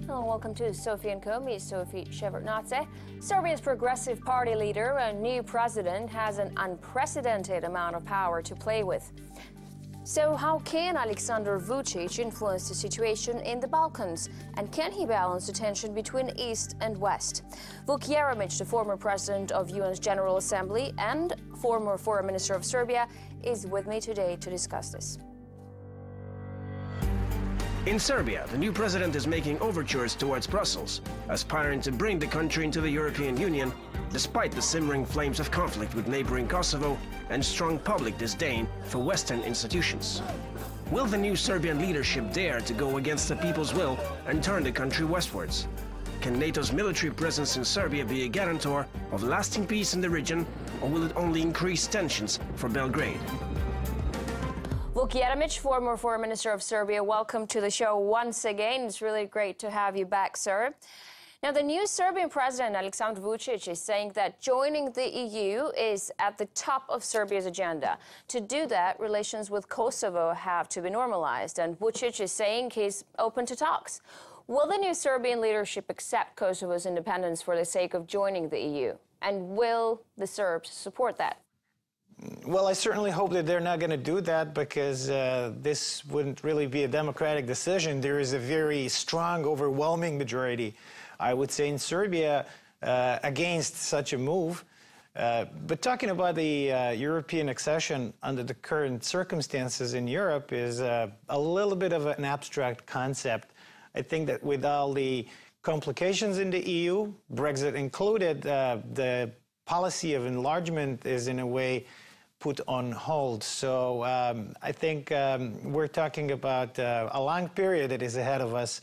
Hello, welcome to Sophie & Co. Me, Sophie Shevardnadze. Serbia's Progressive Party leader, a new president, has an unprecedented amount of power to play with. So how can Aleksandar Vučić influence the situation in the Balkans? And can he balance the tension between East and West? Vuk Jeremić, the former president of UN's General Assembly and former Foreign Minister of Serbia, is with me today to discuss this. In Serbia, the new president is making overtures towards Brussels, aspiring to bring the country into the European Union, despite the simmering flames of conflict with neighboring Kosovo and strong public disdain for Western institutions. Will the new Serbian leadership dare to go against the people's will and turn the country westwards? Can NATO's military presence in Serbia be a guarantor of lasting peace in the region, or will it only increase tensions for Belgrade? Vuk Jeremić, former Foreign Minister of Serbia, welcome to the show once again. It's really great to have you back, sir. Now, the new Serbian president, Aleksandar Vučić, is saying that joining the EU is at the top of Serbia's agenda. To do that, relations with Kosovo have to be normalized, and Vučić is saying he's open to talks. Will the new Serbian leadership accept Kosovo's independence for the sake of joining the EU? And will the Serbs support that? Well, I certainly hope that they're not going to do that, because this wouldn't really be a democratic decision. There is a very strong, overwhelming majority, I would say, in Serbia against such a move. But talking about the European accession under the current circumstances in Europe is a little bit of an abstract concept. I think that with all the complications in the EU, Brexit included, the policy of enlargement is in a way put on hold. So I think we're talking about a long period that is ahead of us,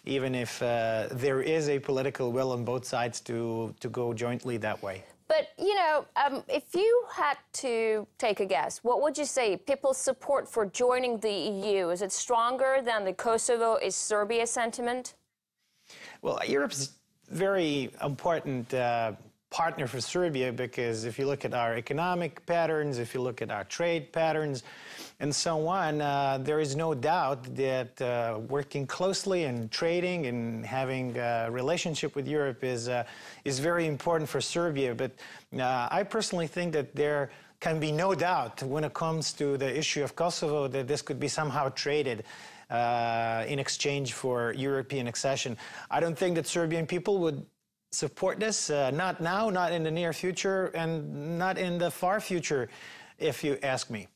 even if there is a political will on both sides to go jointly that way. But, you know, if you had to take a guess, what would you say? People's support for joining the EU, is it stronger than the Kosovo is Serbia sentiment? Well, Europe's very important partner for Serbia, because if you look at our economic patterns, if you look at our trade patterns, and so on, there is no doubt that working closely and trading and having a relationship with Europe is very important for Serbia. But I personally think that there can be no doubt when it comes to the issue of Kosovo that this could be somehow traded in exchange for European accession. I don't think that Serbian people would support this, not now, not in the near future, and not in the far future, if you ask me.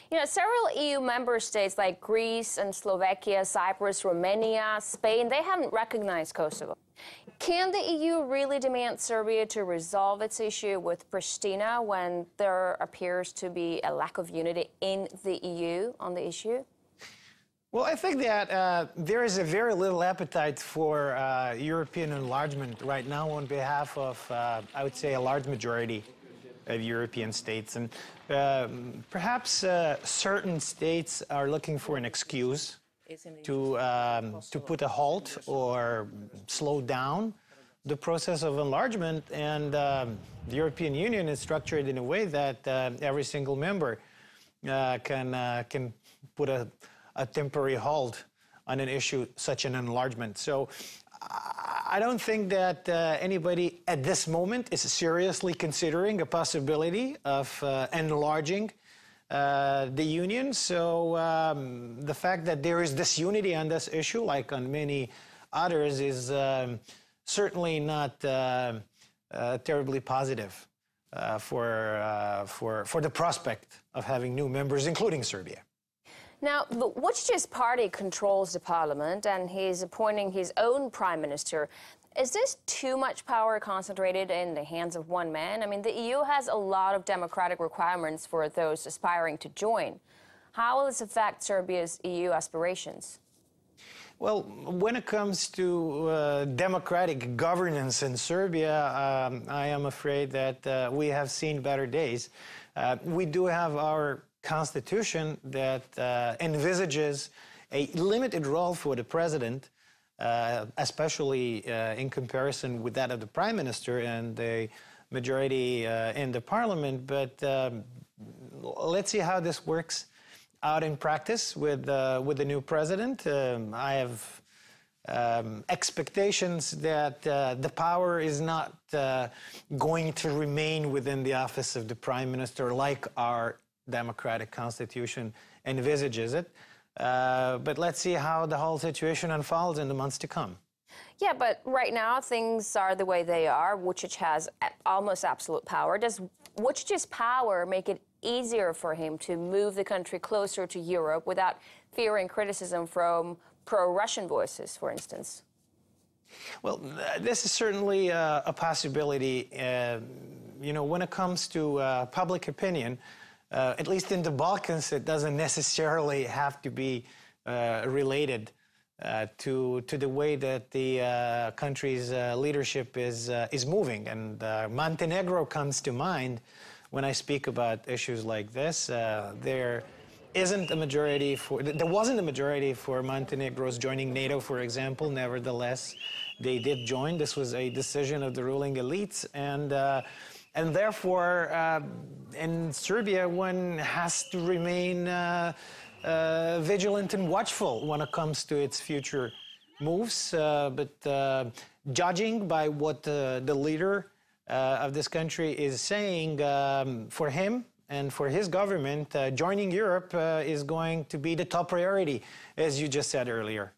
You know, several EU member states like Greece and Slovakia, Cyprus, Romania, Spain, they haven't recognized Kosovo. Can the EU really demand Serbia to resolve its issue with Pristina when there appears to be a lack of unity in the EU on the issue? Well, I think that there is a very little appetite for European enlargement right now on behalf of, I would say, a large majority of European states. And perhaps certain states are looking for an excuse to put a halt or slow down the process of enlargement. And the European Union is structured in a way that every single member can put a temporary halt on an issue such an enlargement. So I don't think that anybody at this moment is seriously considering a possibility of enlarging the Union. So the fact that there is disunity on this issue, like on many others, is certainly not terribly positive for the prospect of having new members, including Serbia. Now, Vučić's party controls the parliament, and he's appointing his own prime minister. Is this too much power concentrated in the hands of one man? I mean, the EU has a lot of democratic requirements for those aspiring to join. How will this affect Serbia's EU aspirations? Well, when it comes to democratic governance in Serbia, I am afraid that we have seen better days. We do have our constitution that envisages a limited role for the president, especially in comparison with that of the prime minister and the majority in the parliament. But let's see how this works out in practice with the new president. I have expectations that the power is not going to remain within the office of the prime minister like our democratic constitution envisages it. But let's see how the whole situation unfolds in the months to come. Yeah, but right now things are the way they are. Vučić has almost absolute power. Does Vučić's power make it easier for him to move the country closer to Europe without fearing criticism from pro-Russian voices, for instance? Well, this is certainly a possibility. You know, when it comes to public opinion, at least in the Balkans, it doesn't necessarily have to be related to the way that the country's leadership is moving. And Montenegro comes to mind when I speak about issues like this. There wasn't a majority for Montenegro's joining NATO, for example. Nevertheless, they did join. This was a decision of the ruling elites, and therefore, in Serbia, one has to remain vigilant and watchful when it comes to its future moves. But judging by what the leader of this country is saying, for him and for his government, joining Europe is going to be the top priority, as you just said earlier.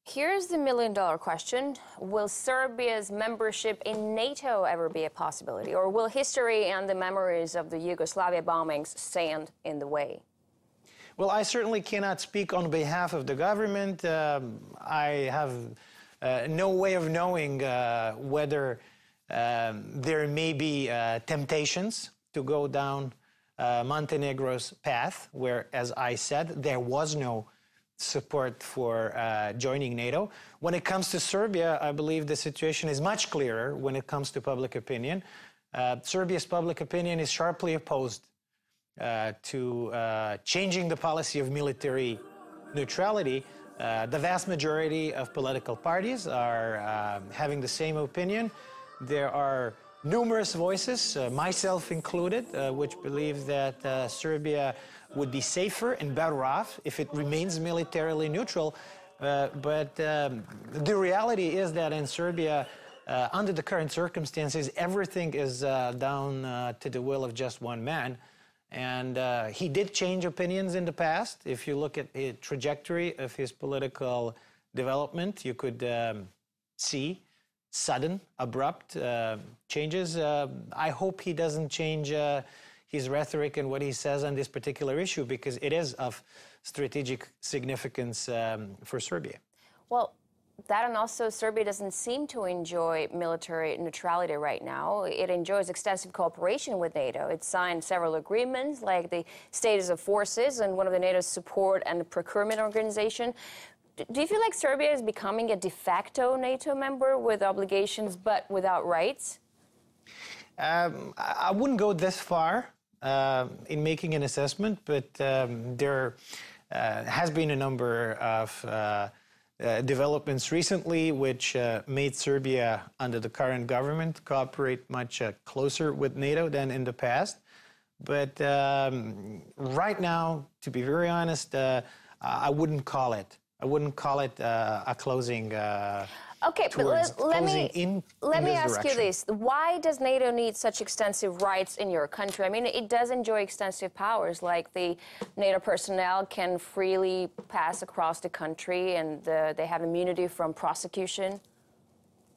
Here's the million-dollar question. Will Serbia's membership in NATO ever be a possibility? Or will history and the memories of the Yugoslavia bombings stand in the way? Well, I certainly cannot speak on behalf of the government. I have no way of knowing whether there may be temptations to go down Montenegro's path, where, as I said, there was no support for joining NATO. When it comes to Serbia, I believe the situation is much clearer when it comes to public opinion. Serbia's public opinion is sharply opposed to changing the policy of military neutrality. The vast majority of political parties are having the same opinion. There are numerous voices, myself included, which believe that Serbia would be safer and better off if it remains militarily neutral. But the reality is that in Serbia, under the current circumstances, everything is down to the will of just one man. And he did change opinions in the past. If you look at the trajectory of his political development, you could see sudden, abrupt changes. I hope he doesn't change his rhetoric and what he says on this particular issue, because it is of strategic significance for Serbia. Well, that and also Serbia doesn't seem to enjoy military neutrality right now. It enjoys extensive cooperation with NATO. It signed several agreements, like the Status of Forces and one of the NATO's support and procurement organization. Do you feel like Serbia is becoming a de facto NATO member with obligations but without rights? I wouldn't go this far in making an assessment, but there has been a number of developments recently which made Serbia, under the current government, cooperate much closer with NATO than in the past. But right now, to be very honest, I wouldn't call it. I wouldn't call it a closing. Okay, but let me ask you this. Why does NATO need such extensive rights in your country? I mean, it does enjoy extensive powers, like the NATO personnel can freely pass across the country and they have immunity from prosecution.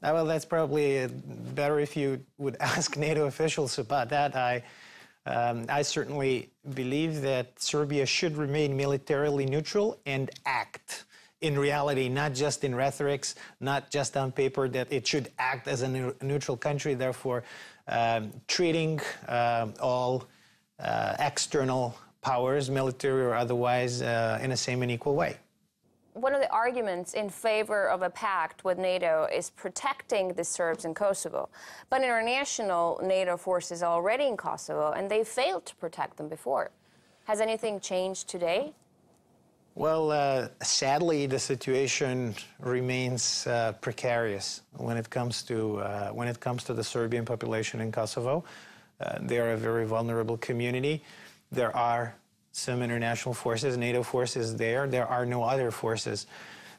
Well, that's probably better if you would ask NATO officials about that. I certainly believe that Serbia should remain militarily neutral and act in reality, not just in rhetorics, not just on paper, that it should act as a neutral country, therefore treating all external powers, military or otherwise, in the same and equal way. One of the arguments in favor of a pact with NATO is protecting the Serbs in Kosovo. But international NATO forces are already in Kosovo, and they failed to protect them before. Has anything changed today? Well, sadly, the situation remains precarious when it comes to the Serbian population in Kosovo. They are a very vulnerable community. There are some international forces, NATO forces there. There are no other forces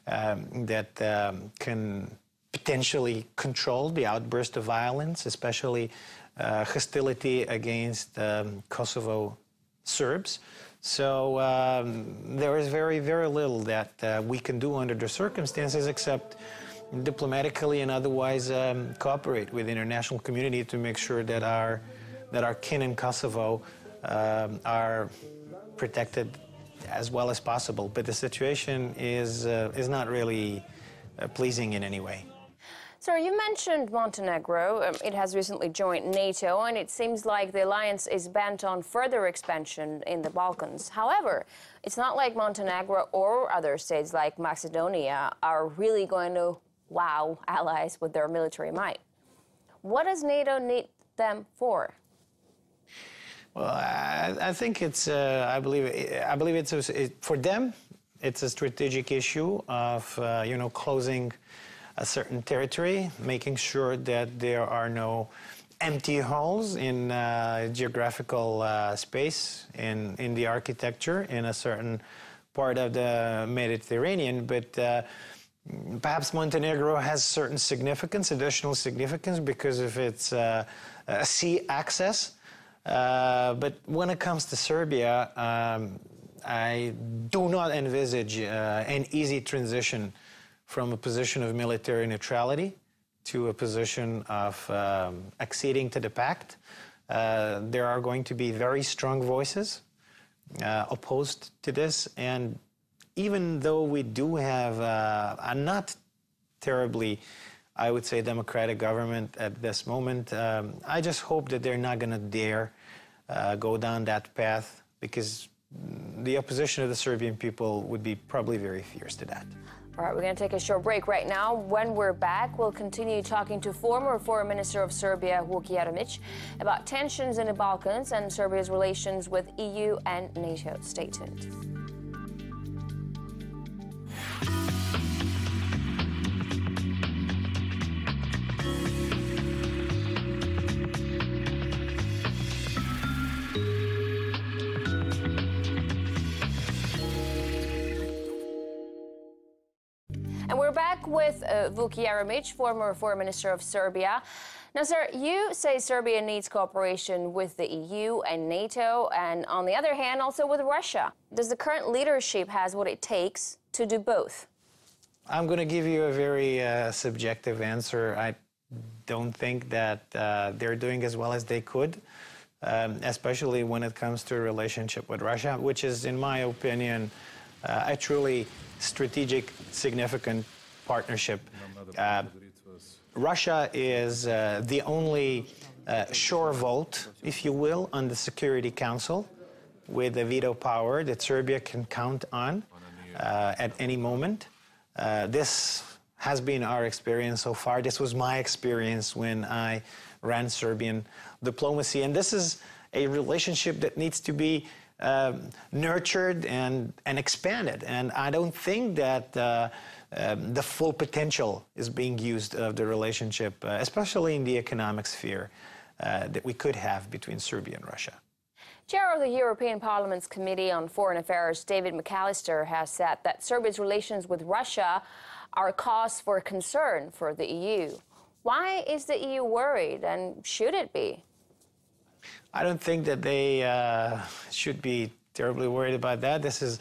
that can potentially control the outburst of violence, especially hostility against Kosovo Serbs. So there is very, very little that we can do under the circumstances except diplomatically and otherwise cooperate with the international community to make sure that our kin in Kosovo are protected as well as possible. But the situation is not really pleasing in any way. Sir, you mentioned Montenegro. It has recently joined NATO, and it seems like the alliance is bent on further expansion in the Balkans. However, it's not like Montenegro or other states like Macedonia are really going to wow allies with their military might. What does NATO need them for? Well, I think it's, I believe it's, for them, it's a strategic issue of, closing a certain territory, making sure that there are no empty holes in geographical space, in the architecture, in a certain part of the Mediterranean. But perhaps Montenegro has certain significance, additional significance, because of its sea access. But when it comes to Serbia, I do not envisage an easy transition from a position of military neutrality to a position of acceding to the pact. There are going to be very strong voices opposed to this, and even though we do have a not terribly, I would say, democratic government at this moment, I just hope that they're not going to dare go down that path, because the opposition of the Serbian people would be probably very fierce to that. All right, we're going to take a short break right now. When we're back, we'll continue talking to former Foreign Minister of Serbia, Vuk Jeremić, about tensions in the Balkans and Serbia's relations with EU and NATO. Stay tuned. And we're back with Vuk Jeremić, former Foreign Minister of Serbia. Now, sir, you say Serbia needs cooperation with the EU and NATO, and on the other hand, also with Russia. Does the current leadership has what it takes to do both? I'm going to give you a very subjective answer. I don't think that they're doing as well as they could, especially when it comes to a relationship with Russia, which is, in my opinion, a truly strategic, significant partnership. Russia is the only sure vote, if you will, on the Security Council, with a veto power that Serbia can count on at any moment. This has been our experience so far. This was my experience when I ran Serbian diplomacy. And this is a relationship that needs to be nurtured and expanded. And I don't think that the full potential is being used of the relationship, especially in the economic sphere, that we could have between Serbia and Russia. Chair of the European Parliament's Committee on Foreign Affairs, David McAllister, has said that Serbia's relations with Russia are a cause for concern for the EU. Why is the EU worried, and should it be? I don't think that they should be terribly worried about that. This is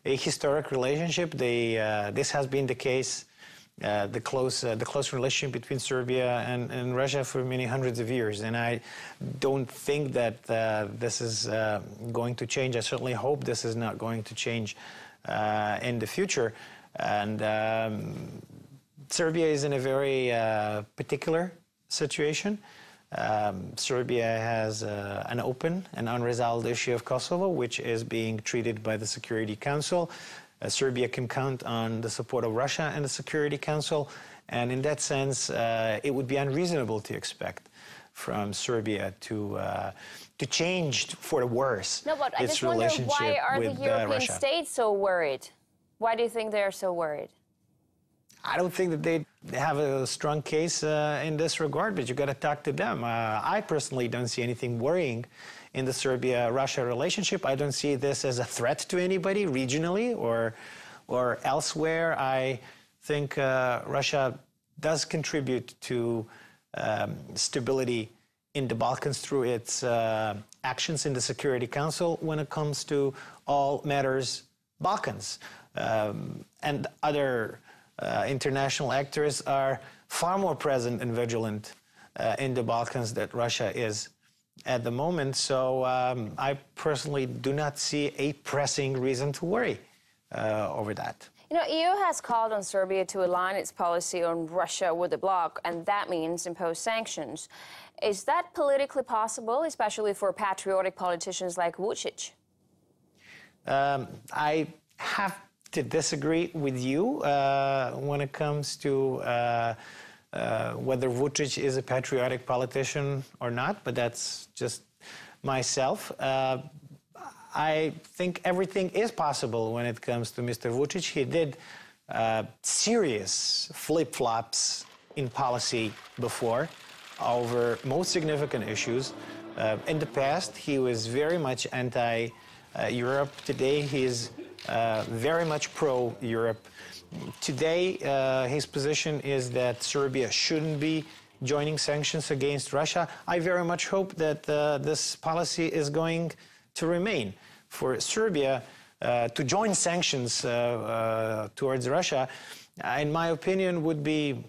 a historic relationship. This has been the case, the close relationship between Serbia and Russia for many hundreds of years. And I don't think that this is going to change. I certainly hope this is not going to change in the future. And Serbia is in a very particular situation. Serbia has an open and unresolved issue of Kosovo, which is being treated by the Security Council. Serbia can count on the support of Russia and the Security Council, and in that sense, it would be unreasonable to expect from Serbia to change for the worse. No, but I just wonder, why are the European states so worried? Why do you think they're so worried? I don't think that they have a strong case in this regard, but you got to talk to them. I personally don't see anything worrying in the Serbia-Russia relationship. I don't see this as a threat to anybody regionally or or elsewhere. I think Russia does contribute to stability in the Balkans through its actions in the Security Council when it comes to all matters Balkans. And other international actors are far more present and vigilant in the Balkans than Russia is at the moment. So I personally do not see a pressing reason to worry over that. You know, EU has called on Serbia to align its policy on Russia with the bloc, and that means impose sanctions. Is that politically possible, especially for patriotic politicians like Vučić? I have to disagree with you when it comes to whether Vučić is a patriotic politician or not, but that's just myself. I think everything is possible when it comes to Mr. Vučić. He did serious flip-flops in policy before over most significant issues. In the past, he was very much anti-Europe. Today, he is very much pro-Europe. Today, his position is that Serbia shouldn't be joining sanctions against Russia. I very much hope that this policy is going to remain. For Serbia to join sanctions towards Russia, in my opinion, would be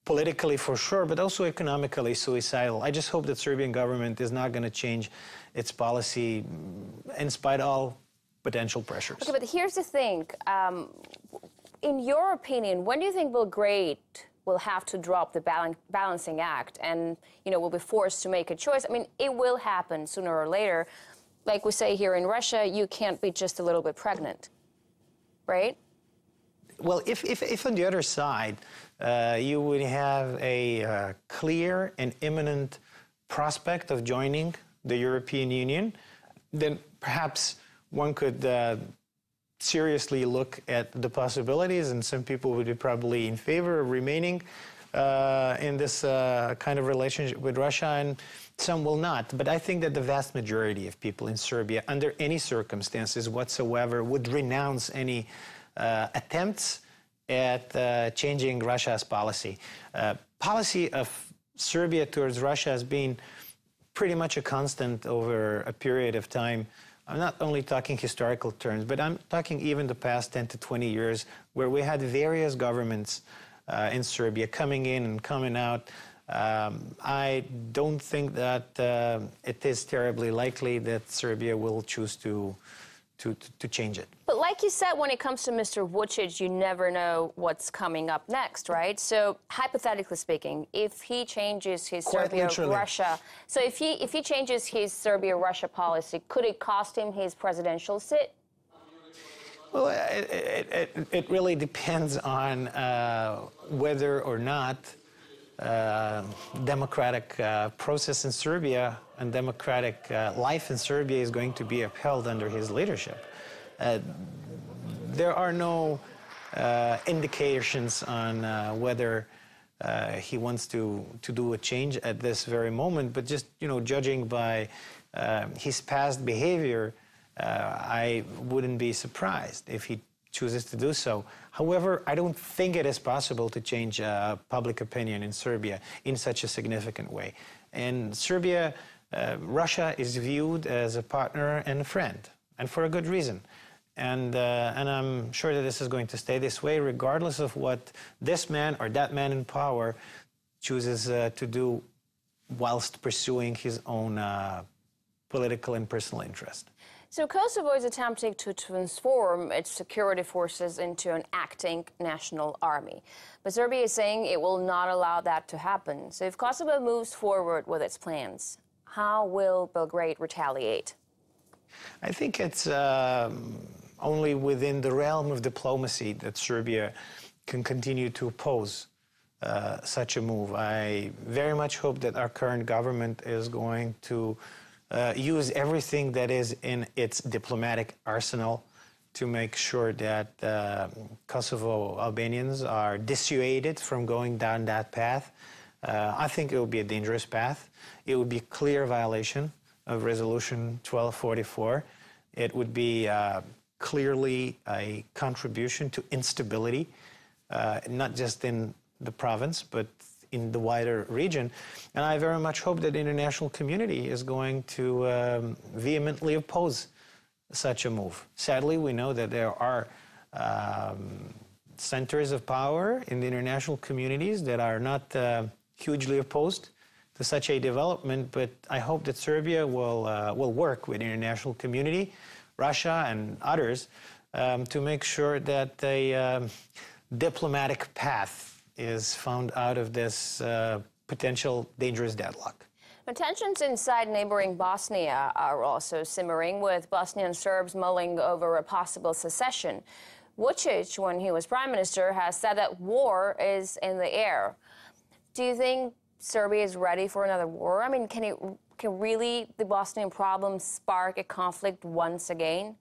politically for sure, but also economically suicidal. I just hope that Serbian government is not going to change its policy in spite of all potential pressures. Okay, but here's the thing. In your opinion, when do you think Belgrade will have to drop the balancing act and, you know, will be forced to make a choice? I mean, it will happen sooner or later. Like we say here in Russia, you can't be just a little bit pregnant, right? Well, if on the other side you would have a clear and imminent prospect of joining the European Union, then perhaps one could seriously look at the possibilities, and some people would be probably in favor of remaining in this kind of relationship with Russia, and some will not. But I think that the vast majority of people in Serbia, under any circumstances whatsoever, would renounce any attempts at changing Russia's policy. Policy of Serbia towards Russia has been pretty much a constant over a period of time. I'm not only talking historical terms, but I'm talking even the past 10 to 20 years, where we had various governments in Serbia coming in and coming out. I don't think that it is terribly likely that Serbia will choose to change it. But like you said, when it comes to Mr. Vučić, you never know what's coming up next, right? So hypothetically speaking, if he changes his Serbia-Russia, so if he changes his Serbia-Russia policy, could it cost him his presidential seat? Well, it really depends on whether or not democratic process in Serbia and democratic life in Serbia is going to be upheld under his leadership. There are no indications on whether he wants to do a change at this very moment, but just, you know, judging by his past behavior, I wouldn't be surprised if he chooses to do so. However, I don't think it is possible to change public opinion in Serbia in such a significant way. In Serbia, Russia is viewed as a partner and a friend, and for a good reason. And I'm sure that this is going to stay this way, regardless of what this man or that man in power chooses to do whilst pursuing his own political and personal interest. So Kosovo is attempting to transform its security forces into an acting national army. But Serbia is saying it will not allow that to happen. So if Kosovo moves forward with its plans, how will Belgrade retaliate? I think it's only within the realm of diplomacy that Serbia can continue to oppose such a move. I very much hope that our current government is going to use everything that is in its diplomatic arsenal to make sure that Kosovo Albanians are dissuaded from going down that path. I think it would be a dangerous path. It would be a clear violation of Resolution 1244. It would be clearly a contribution to instability, not just in the province, but in the wider region. And I very much hope that the international community is going to vehemently oppose such a move. Sadly, we know that there are centers of power in the international communities that are not hugely opposed to such a development, but I hope that Serbia will work with the international community, Russia and others, to make sure that a diplomatic path is found out of this potential dangerous deadlock. Tensions inside neighboring Bosnia are also simmering, with Bosnian Serbs mulling over a possible secession. Vučić, when he was prime minister, has said that war is in the air. Do you think Serbia is ready for another war? I mean, can really the Bosnian problem spark a conflict once again?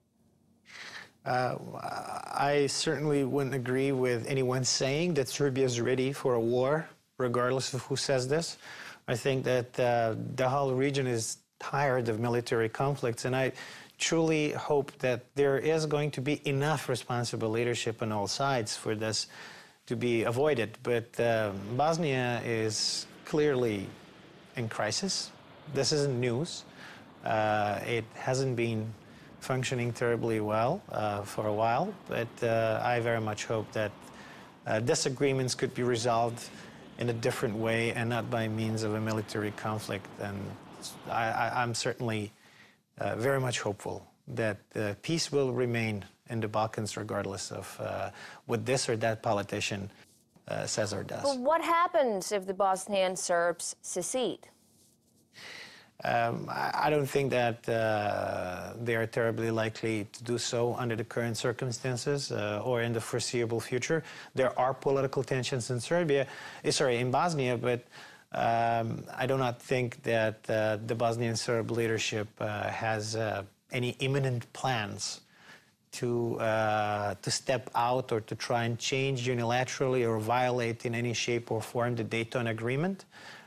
I certainly wouldn't agree with anyone saying that Serbia is ready for a war, regardless of who says this. I think that the whole region is tired of military conflicts, and I truly hope that there is going to be enough responsible leadership on all sides for this to be avoided. But Bosnia is clearly in crisis. This isn't news. It hasn't been functioning terribly well for a while, but I very much hope that disagreements could be resolved in a different way and not by means of a military conflict. And I'm certainly very much hopeful that peace will remain in the Balkans regardless of what this or that politician says or does. But what happens if the Bosnian Serbs secede? I don't think that they are terribly likely to do so under the current circumstances or in the foreseeable future. There are political tensions in in Bosnia, but I do not think that the Bosnian Serb leadership has any imminent plans to step out or to try and change unilaterally or violate in any shape or form the Dayton Agreement.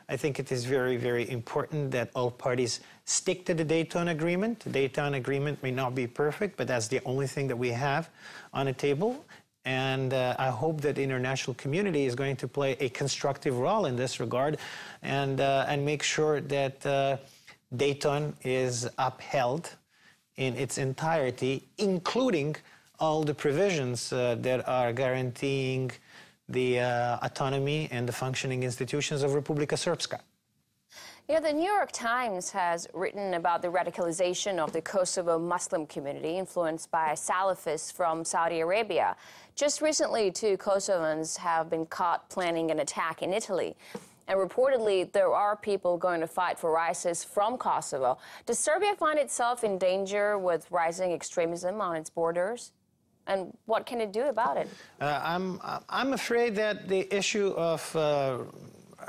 I think it is very, very important that all parties stick to the Dayton Agreement. The Dayton Agreement may not be perfect, but that's the only thing that we have on the table. And I hope that the international community is going to play a constructive role in this regard and make sure that Dayton is upheld in its entirety, including all the provisions that are guaranteeing the autonomy and the functioning institutions of Republika Srpska. You know, the New York Times has written about the radicalization of the Kosovo Muslim community influenced by Salafists from Saudi Arabia. Just recently, 2 Kosovans have been caught planning an attack in Italy. And reportedly, there are people going to fight for ISIS from Kosovo. Does Serbia find itself in danger with rising extremism on its borders? And what can it do about it? I'm afraid that the issue of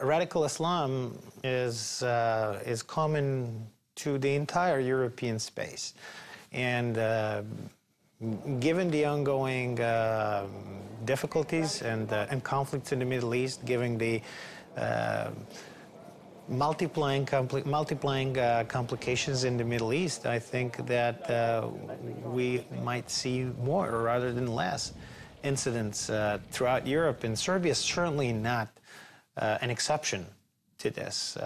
radical Islam is common to the entire European space. And given the ongoing difficulties and conflicts in the Middle East, given the multiplying complications in the Middle East, I think that we might see more rather than less incidents throughout Europe. And Serbia is certainly not an exception to this.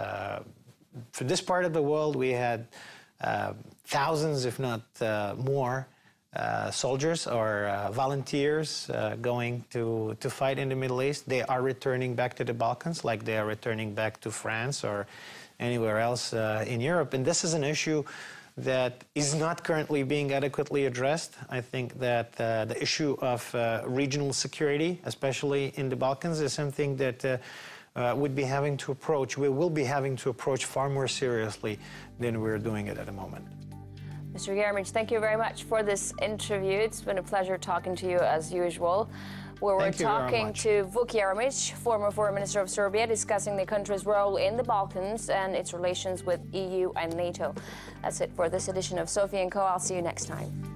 For this part of the world, we had thousands, if not more, soldiers or volunteers going to fight in the Middle East. They are returning back to the Balkans like they are returning back to France or anywhere else in Europe. And this is an issue that is not currently being adequately addressed. I think that the issue of regional security, especially in the Balkans, is something that we will be having to approach far more seriously than we're doing it at the moment. Mr. Jeremić, thank you very much for this interview. It's been a pleasure talking to you as usual. We were talking to Vuk Jeremić, former Foreign Minister of Serbia, discussing the country's role in the Balkans and its relations with EU and NATO. That's it for this edition of Sophie & Co. I'll see you next time.